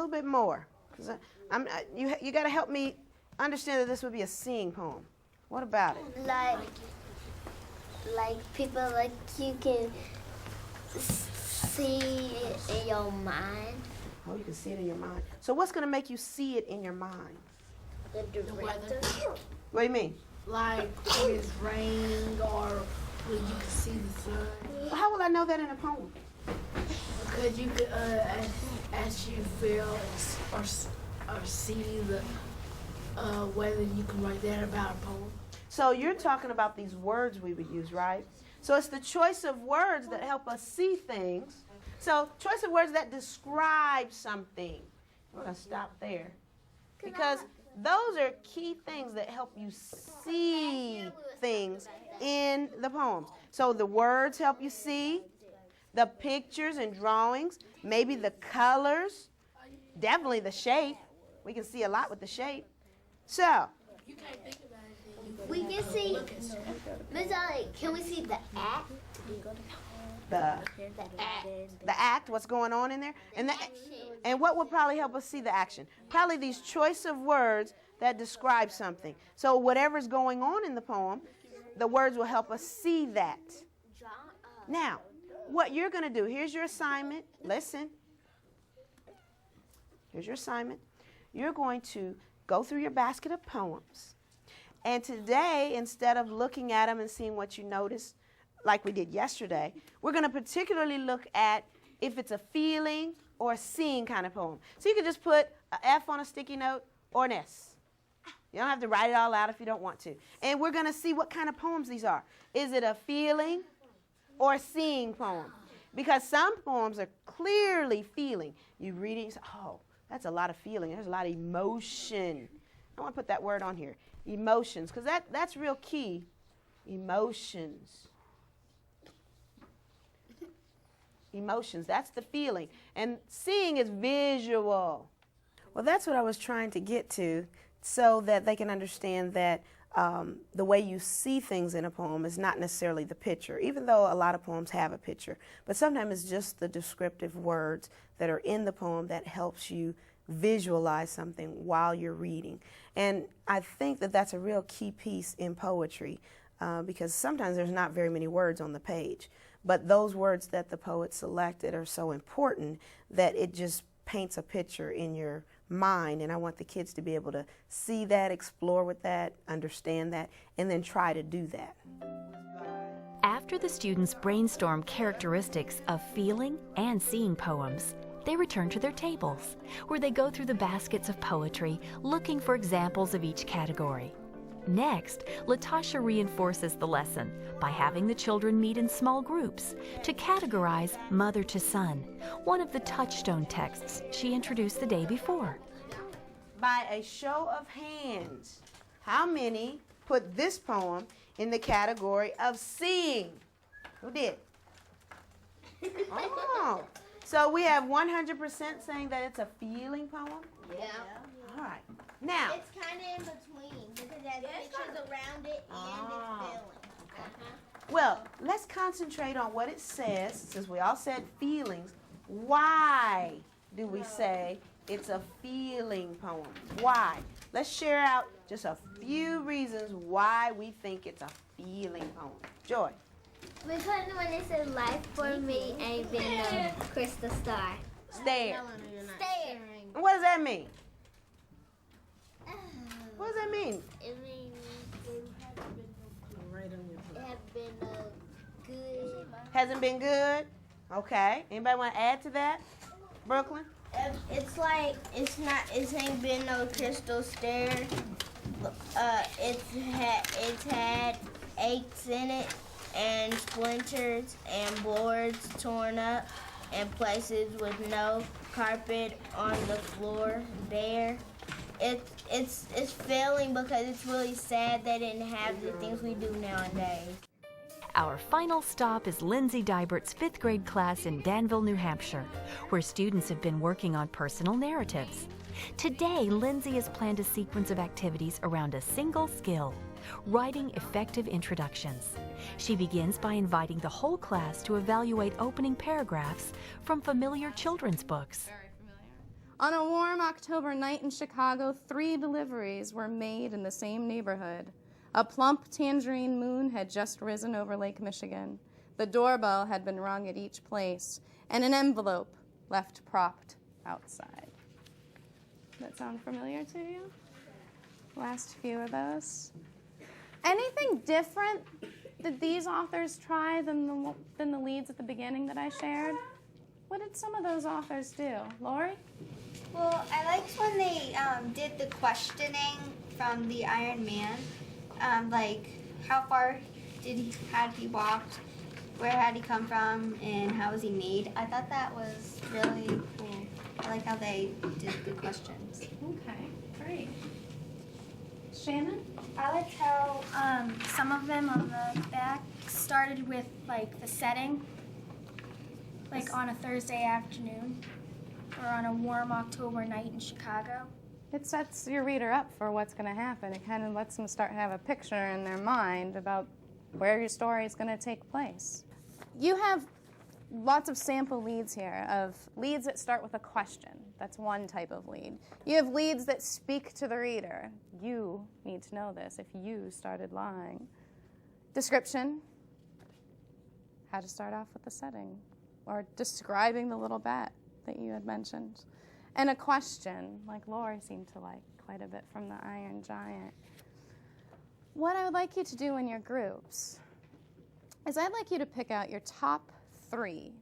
little bit more. 'Cause you got to help me understand that this would be a seeing poem. What about it? Like people, like you can see it in your mind. Oh, you can see it in your mind. So what's going to make you see it in your mind? The director. What do you mean? Like when it's raining or when you can see the sun. Well, how will I know that in a poem? Because you could, as you feel or see the weather, you can write that about a poem. So you're talking about these words we would use, right? So it's the choice of words that help us see things. So choice of words that describe something. We're going to stop there. Because those are key things that help you see things in the poems. So the words help you see, the pictures and drawings, maybe the colors, definitely the shape. We can see a lot with the shape. So, You can't think about it. We can see, Miss Ali, can we see the act? the act, what's going on in there, and what would probably help us see the action? Probably these choice of words that describe something. So whatever's going on in the poem, the words will help us see that. Now, what you're going to do, here's your assignment. Listen. Here's your assignment. You're going to go through your basket of poems. And today, instead of looking at them and seeing what you noticed, like we did yesterday, we're going to particularly look at if it's a feeling or a seeing kind of poem. So you can just put an F on a sticky note or an S. You don't have to write it all out if you don't want to. And we're going to see what kind of poems these are. Is it a feeling or a seeing poem? Because some poems are clearly feeling. You read it and you say, oh, that's a lot of feeling. There's a lot of emotion. I want to put that word on here. Emotions, because that's real key. Emotions. Emotions, that's the feeling. And seeing is visual. Well, that's what I was trying to get to, so that they can understand that the way you see things in a poem is not necessarily the picture, even though a lot of poems have a picture. But sometimes it's just the descriptive words that are in the poem that helps you visualize something while you're reading. And I think that that's a real key piece in poetry, because sometimes there's not very many words on the page. But those words that the poet selected are so important that it just paints a picture in your mind. And I want the kids to be able to see that, explore with that, understand that, and then try to do that. After the students brainstorm characteristics of feeling and seeing poems, they return to their tables, where they go through the baskets of poetry, looking for examples of each category. Next, Latasha reinforces the lesson by having the children meet in small groups to categorize Mother to Son, one of the touchstone texts she introduced the day before. By a show of hands, how many put this poem in the category of seeing? Who did? Oh, so we have 100% saying that it's a feeling poem? Yeah. All right. Now, It's kind of in between because it has pictures around it and it's feeling. well, let's concentrate on what it says, since we all said feelings. Why do we say it's a feeling poem? Why? Let's share out just a few reasons why we think it's a feeling poem. Joy. Because when it says life for me ain't been a crystal star. Stare. Stare. What does that mean? What does that mean? It means it has been good. Hasn't been good? Okay. Anybody want to add to that? Brooklyn? It's like it ain't been no crystal stair. It's had aches in it and splinters and boards torn up and places with no carpet on the floor there. It's failing because it's really sad they didn't have the things we do nowadays. Our final stop is Lindsay Dybert's 5th grade class in Danville, New Hampshire, where students have been working on personal narratives. Today, Lindsay has planned a sequence of activities around a single skill, writing effective introductions. She begins by inviting the whole class to evaluate opening paragraphs from familiar children's books. On a warm October night in Chicago, 3 deliveries were made in the same neighborhood. A plump tangerine moon had just risen over Lake Michigan. The doorbell had been rung at each place, and an envelope left propped outside. Does that sound familiar to you? Last few of those. Anything different did these authors try than the leads at the beginning that I shared? What did some of those authors do? Lori? Well, I liked when they did the questioning from the Iron Man. Like, how far had he walked, where had he come from, and how was he made? I thought that was really cool. I like how they did the questions. Okay, great. Shannon? I liked how some of them on the back started with like the setting, like on a Thursday afternoon or on a warm October night in Chicago. It sets your reader up for what's going to happen. It kind of lets them start to have a picture in their mind about where your story is going to take place. You have lots of sample leads here of leads that start with a question. That's one type of lead. You have leads that speak to the reader. You need to know this if you started lying. Description, how to start off with the setting, or describing the little bat that you had mentioned. And a question, like Lori seemed to like quite a bit from the Iron Giant. What I would like you to do in your groups is I'd like you to pick out your top 3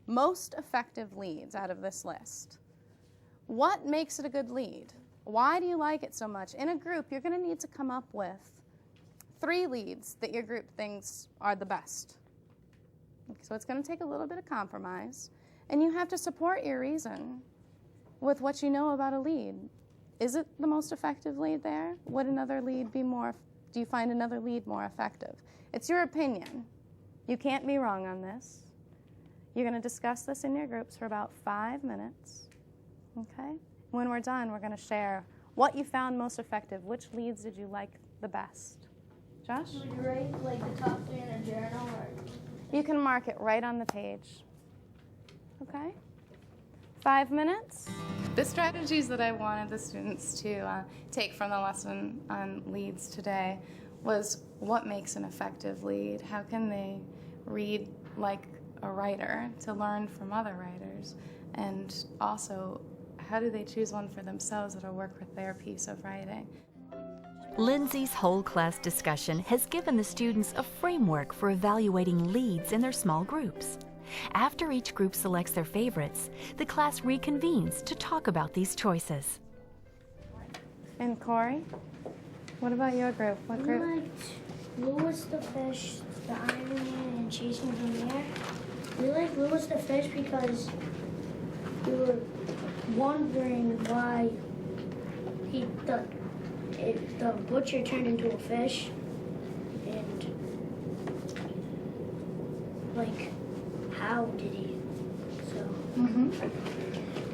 most effective leads out of this list. What makes it a good lead? Why do you like it so much? In a group, you're going to need to come up with 3 leads that your group thinks are the best. So it's going to take a little bit of compromise, and you have to support your reason with what you know about a lead. Is it the most effective lead there? Would another lead be more, do you find another lead more effective? It's your opinion. You can't be wrong on this. You're going to discuss this in your groups for about 5 minutes, okay? When we're done, we're going to share what you found most effective. Which leads did you like the best? Josh? Would you write like the top 3 in a journal, or? You can mark it right on the page, okay? 5 minutes. The strategies that I wanted the students to take from the lesson on leads today was what makes an effective lead? How can they read like a writer to learn from other writers? And also, how do they choose one for themselves that'll work with their piece of writing? Lindsay's whole class discussion has given the students a framework for evaluating leads in their small groups. After each group selects their favorites, the class reconvenes to talk about these choices. And Corey, what about your group? What group? I liked Lewis the Fish, the Iron Man, and Chasing the Air. We liked Lewis the Fish because we were wondering why the butcher turned into a fish, and like, how did he? So,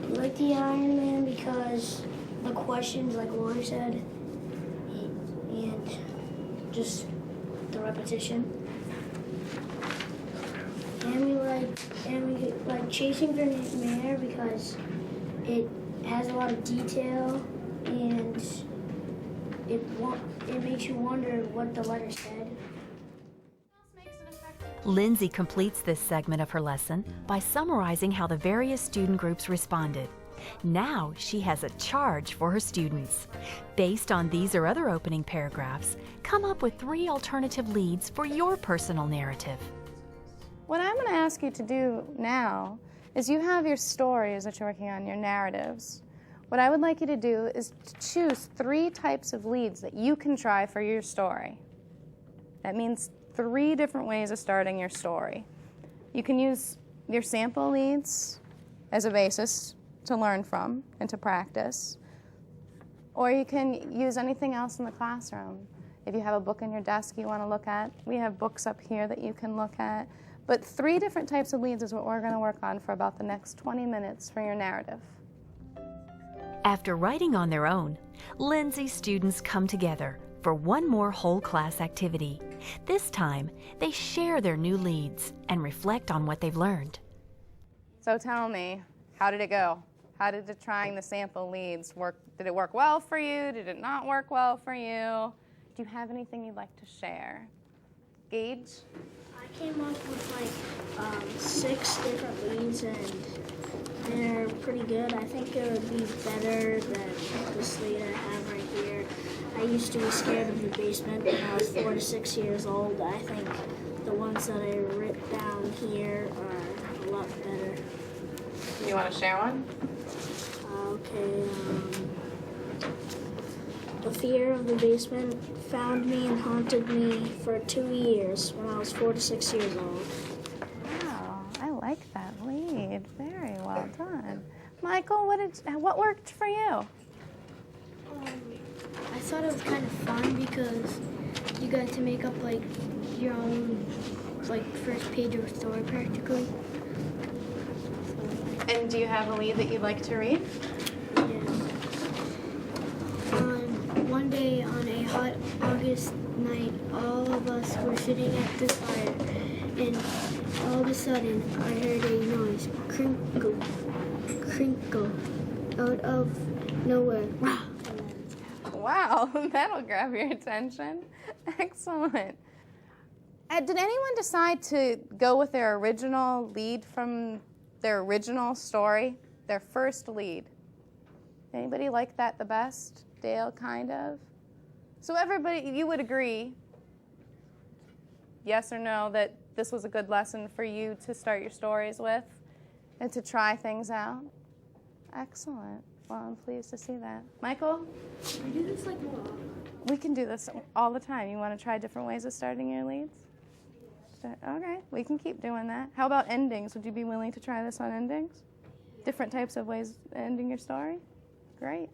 we like the Iron Man because the questions, like Lori said, and just the repetition. And we like Chasing the Mare because it has a lot of detail and it makes you wonder what the letter said. Lindsay completes this segment of her lesson by summarizing how the various student groups responded. Now she has a charge for her students. Based on these or other opening paragraphs, come up with 3 alternative leads for your personal narrative. What I'm going to ask you to do now is you have your stories that you're working on, your narratives. What I would like you to do is to choose 3 types of leads that you can try for your story. That means 3 different ways of starting your story. You can use your sample leads as a basis to learn from and to practice. Or you can use anything else in the classroom. If you have a book on your desk you want to look at, we have books up here that you can look at. But 3 different types of leads is what we're going to work on for about the next 20 minutes for your narrative. After writing on their own, Lindsay's students come together for one more whole class activity. This time, they share their new leads and reflect on what they've learned. So tell me, how did it go? How did trying the sample leads work? Did it work well for you? Did it not work well for you? Do you have anything you'd like to share? Gage? I came up with like 6 different leads, and they're pretty good. I think it would be better than this lead I have right here. I used to be scared of the basement when I was 4 to 6 years old. I think the ones that I wrote down here are a lot better. You want to share one? Okay, the fear of the basement found me and haunted me for 2 years when I was 4 to 6 years old. Wow, I like that lead. Very well done. Michael, what worked for you? I thought it was kind of fun because you got to make up like your own like first page of a story practically. And do you have a lead that you'd like to read? One day on a hot August night, all of us were sitting at the fire, and all of a sudden I heard a noise, crinkle, crinkle, out of nowhere. Wow, that'll grab your attention. Excellent. Did anyone decide to go with their original lead from their original story, their first lead? Anybody like that the best? Dale, kind of? So everybody, you would agree, yes or no, that this was a good lesson for you to start your stories with and to try things out? Excellent. Well, I'm pleased to see that. Michael? Can we do this like more often? We can do this all the time. You want to try different ways of starting your leads? Okay, we can keep doing that. How about endings? Would you be willing to try this on endings? Different types of ways of ending your story? Great.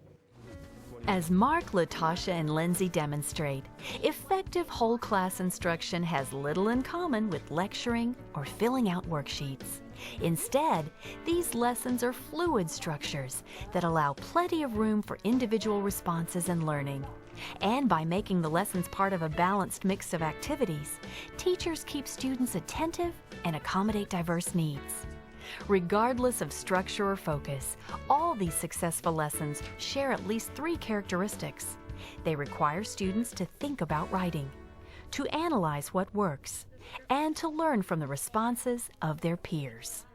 As Mark, Latasha, and Lindsay demonstrate, effective whole class instruction has little in common with lecturing or filling out worksheets. Instead, these lessons are fluid structures that allow plenty of room for individual responses and learning. And by making the lessons part of a balanced mix of activities, teachers keep students attentive and accommodate diverse needs. Regardless of structure or focus, all these successful lessons share at least 3 characteristics. They require students to think about writing, to analyze what works, and to learn from the responses of their peers.